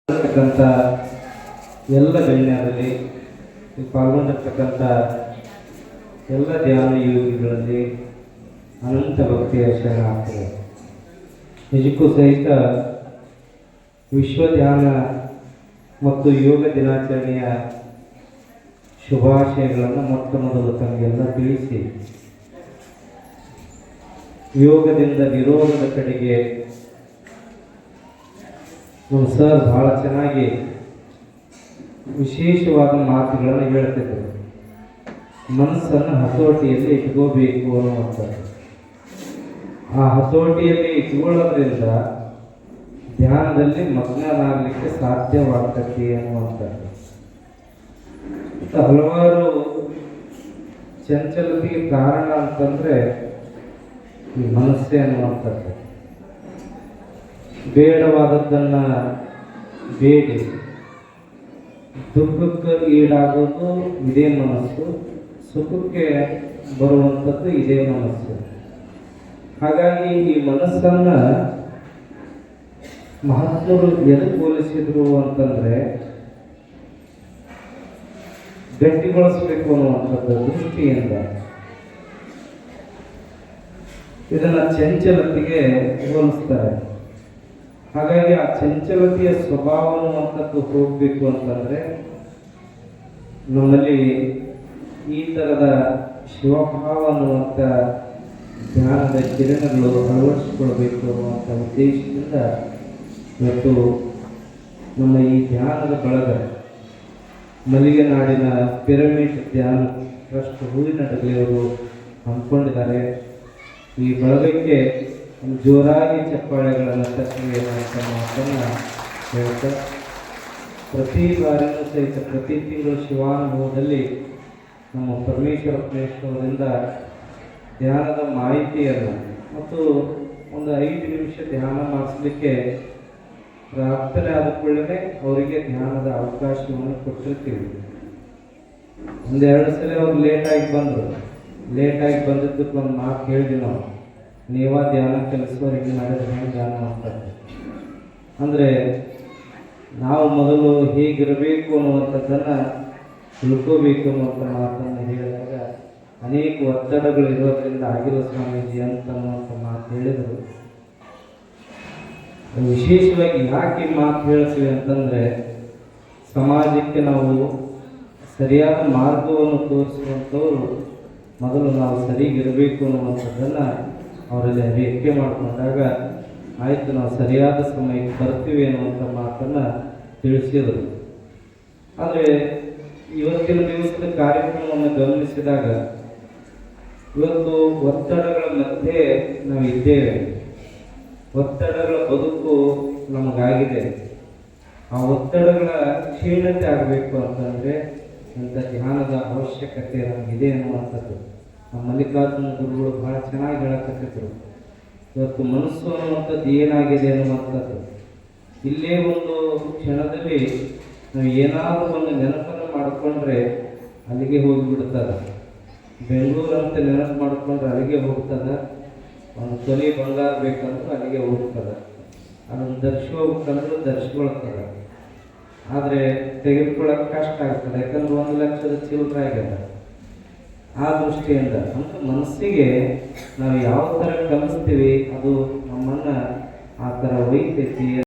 ಇರ್ತಕ್ಕಂಥ ಎಲ್ಲ ಗಣ್ಯರಲ್ಲಿ ಪಾಲ್ಗೊಂಡಿರ್ತಕ್ಕಂಥ ಎಲ್ಲ ಧ್ಯಾನ ಯೋಗಿಗಳಲ್ಲಿ ಅನಂತ ಭಕ್ತಿಯ ಶರಣಾರ್ಥಿಗಳು. ನಿಜಕ್ಕೂ ಸಹಿತ ವಿಶ್ವ ಧ್ಯಾನ ಮತ್ತು ಯೋಗ ದಿನಾಚರಣೆಯ ಶುಭಾಶಯಗಳನ್ನು ಮೊಟ್ಟ ಮೊದಲು ತಮಗೆಲ್ಲ ತಿಳಿಸಿ, ಯೋಗದಿಂದ ವಿರೋಧದ ಕಡೆಗೆ ನಮ್ಮ ಸರ್ ಬಹಳ ಚೆನ್ನಾಗಿ ವಿಶೇಷವಾದ ಮಾತುಗಳನ್ನು ಹೇಳ್ತಿದ್ದರು. ಮನಸ್ಸನ್ನು ಹತೋಟಿಯಲ್ಲಿ ಇಟ್ಕೋಬೇಕು ಅನ್ನುವಂಥದ್ದು. ಆ ಹತೋಟಿಯಲ್ಲಿ ಇಟ್ಕೊಳ್ಳೋದ್ರಿಂದ ಧ್ಯಾನದಲ್ಲಿ ಮಗ್ನನಾಗಲಿಕ್ಕೆ ಸಾಧ್ಯವಾಗ್ತದೆ ಅನ್ನುವಂಥದ್ದು. ಹಲವಾರು ಚಂಚಲತೆಗೆ ಕಾರಣ ಅಂತಂದರೆ ಈ ಮನಸ್ಸೇ ಅನ್ನುವಂಥದ್ದು. ಬೇಡವಾದದ್ದನ್ನು ಬೇಡಿ ದುಃಖಕ್ಕೆ ಈಡಾಗೋದು ಇದೇ ಮನಸ್ಸು, ಸುಖಕ್ಕೆ ಬರುವಂಥದ್ದು ಇದೇ ಮನಸ್ಸು. ಹಾಗಾಗಿ ಈ ಮನಸ್ಸನ್ನು ಮಹಾತ್ಮರು ಎದಕ್ಕೆ ಹೋಲಿಸಿದ್ರು ಅಂತಂದರೆ, ಗಟ್ಟಿಗೊಳಿಸಬೇಕು ಅನ್ನುವಂಥದ್ದು ದೃಷ್ಟಿಯಿಂದ ಇದನ್ನು ಚಂಚಲತೆಗೆ ಹೋಲಿಸ್ತಾರೆ. ಹಾಗಾಗಿ ಆ ಚಂಚಲತೆಯ ಸ್ವಭಾವ ಅನ್ನುವಂಥದ್ದು ಹೋಗಬೇಕು ಅಂತಂದರೆ ನಮ್ಮಲ್ಲಿ ಈ ಥರದ ಶಿವಭಾವ ಅನ್ನುವಂಥ ಧ್ಯಾನದ ಕಿರಣಗಳು ಅಳವಡಿಸಿಕೊಳ್ಬೇಕು ಅನ್ನುವಂಥ ಉದ್ದೇಶದಿಂದ ಇವತ್ತು ನಮ್ಮ ಈ ಧ್ಯಾನದ ಬಳಗ ಮಲ್ಲಿಗೆ ನಾಡಿನ ಪಿರಮಿಡ್ ಧ್ಯಾನ ಟ್ರಸ್ಟ್ ಹೂವಿನಡಗಲಿಯವರು ಹಮ್ಮಿಕೊಂಡಿದ್ದಾರೆ. ಈ ಬಳಗಕ್ಕೆ ಜೋರಾಗಿ ಚಪ್ಪಾಳೆಗಳನ್ನು ತಟ್ಟಬೇಕು ಅಂತ ಮಾತನ್ನು ಹೇಳ್ತಾ, ಪ್ರತಿ ಬಾರಿಯೂ ಸಹಿತ ಪ್ರತಿ ತಿಂಗಳು ಶಿವಾನುಭವದಲ್ಲಿ ನಮ್ಮ ಪರಮೇಶ್ವರಪ್ಪನೇಶ್ವರರಿಂದ ಧ್ಯಾನದ ಮಾಹಿತಿಯನ್ನು ಮತ್ತು ಒಂದು 5 ನಿಮಿಷ ಧ್ಯಾನ ಮಾಡಿಸಲಿಕ್ಕೆ ಪ್ರಾರ್ಥನೆ ಆದ ಕೂಡಲೇ ಅವರಿಗೆ ಧ್ಯಾನದ ಅವಕಾಶವನ್ನು ಕೊಟ್ಟಿರ್ತೀವಿ. 1-2 ಸಲ ಅವ್ರು ಲೇಟಾಗಿ ಬಂದಿದ್ದಕ್ಕೆ ಒಂದು ಮಾತು ಹೇಳಿದ್ವಿ ನಾವು, ನೀವ ಧ್ಯಾನ ಕೆಲಸವರಿಗೆ ಮಾಡಿದ್ರೆ ಹೆಂಗೆ ಧ್ಯಾನ ಮಾಡ್ತಾರೆ ಅಂದರೆ, ನಾವು ಮೊದಲು ಹೇಗಿರಬೇಕು ಅನ್ನುವಂಥದ್ದನ್ನು ತಿಳ್ಕೋಬೇಕು ಅನ್ನುವಂಥ ಮಾತನ್ನು ಹೇಳಿದಾಗ ಅನೇಕ ಒತ್ತಡಗಳು ಇರೋದರಿಂದ ಆಗಿರೋ ಸ್ವಾಮೀಜಿ ಅನ್ನುವಂಥ ಮಾತು ಹೇಳಿದರು. ವಿಶೇಷವಾಗಿ ಯಾಕೆ ಮಾತು ಹೇಳ್ತೀವಿ ಅಂತಂದರೆ, ಸಮಾಜಕ್ಕೆ ನಾವು ಸರಿಯಾದ ಮಾರ್ಗವನ್ನು ತೋರಿಸುವಂಥವ್ರು ಮೊದಲು ನಾವು ಸರಿಗಿರಬೇಕು ಅನ್ನುವಂಥದ್ದನ್ನು ಅವರಲ್ಲಿ ಅರಿಕೆ ಮಾಡಿಕೊಂಡಾಗ ಆಯಿತು, ನಾವು ಸರಿಯಾದ ಸಮಯಕ್ಕೆ ಬರ್ತೀವಿ ಅನ್ನುವಂಥ ಮಾತನ್ನು ತಿಳಿಸಿದರು. ಆದರೆ ಇವತ್ತಿನ ದಿವಸದ ಕಾರ್ಯಕ್ರಮವನ್ನು ಗಮನಿಸಿದಾಗ ಇವತ್ತು ಒತ್ತಡಗಳ ಮಧ್ಯೆ ನಾವು ಇದ್ದೇವೆ. ಒತ್ತಡಗಳ ಬದುಕು ನಮಗಾಗಿದೆ. ಆ ಒತ್ತಡಗಳ ಕ್ಷೀಣತೆ ಆಗಬೇಕು ಅಂತಂದರೆ ಇಂಥ ಧ್ಯಾನದ ಅವಶ್ಯಕತೆ ನಮಗಿದೆ ಅನ್ನುವಂಥದ್ದು ನಮ್ಮ ಮಲ್ಲಿಕಾರ್ಜುನ ಗುರುಗಳು ಬಹಳ ಚೆನ್ನಾಗಿ ಹೇಳಕತ್ತಿದ್ರು. ಇವತ್ತು ಮನಸ್ಸು ಅನ್ನುವಂಥದ್ದು ಏನಾಗಿದೆ ಅನ್ನುವಂಥದ್ದು, ಇಲ್ಲೇ ಒಂದು ಕ್ಷಣದಲ್ಲಿ ನಾವು ಏನಾದರೂ ಒಂದು ನೆನಪನ್ನು ಮಾಡಿಕೊಂಡ್ರೆ ಅಲ್ಲಿಗೆ ಹೋಗಿಬಿಡ್ತದೆ. ಬೆಂಗಳೂರು ಅಂತ ನೆನಪು ಮಾಡಿಕೊಂಡ್ರೆ ಅಲ್ಲಿಗೆ ಹೋಗ್ತದೆ. ಒಂದು ತೊಲಿ ಬಂಗಾರ ಬೇಕಂದ್ರೆ ಅಲ್ಲಿಗೆ ಹೋಗ್ತದೆ. ಅದನ್ನು ಧರಿಸ್ಕೋಬೇಕಂದ್ರೆ ಧರಿಸ್ಕೊಳ್ತದೆ. ಆದರೆ ತೆಗೆದುಕೊಳ್ಳೋಕೆ ಕಷ್ಟ ಆಗ್ತದೆ, ಯಾಕಂದ್ರೆ 1 ಲಕ್ಷದ ಚಿಲ್ಲರೆ ಆಗಿದೆ. ಆ ದೃಷ್ಟಿಯಿಂದ ಅಂದರೆ ಮನಸ್ಸಿಗೆ ನಾವು ಯಾವ ಥರ ಕಲಿಸ್ತೀವಿ ಅದು ನಮ್ಮನ್ನು ಆ ಥರ ಒಯ್ತೈತಿ.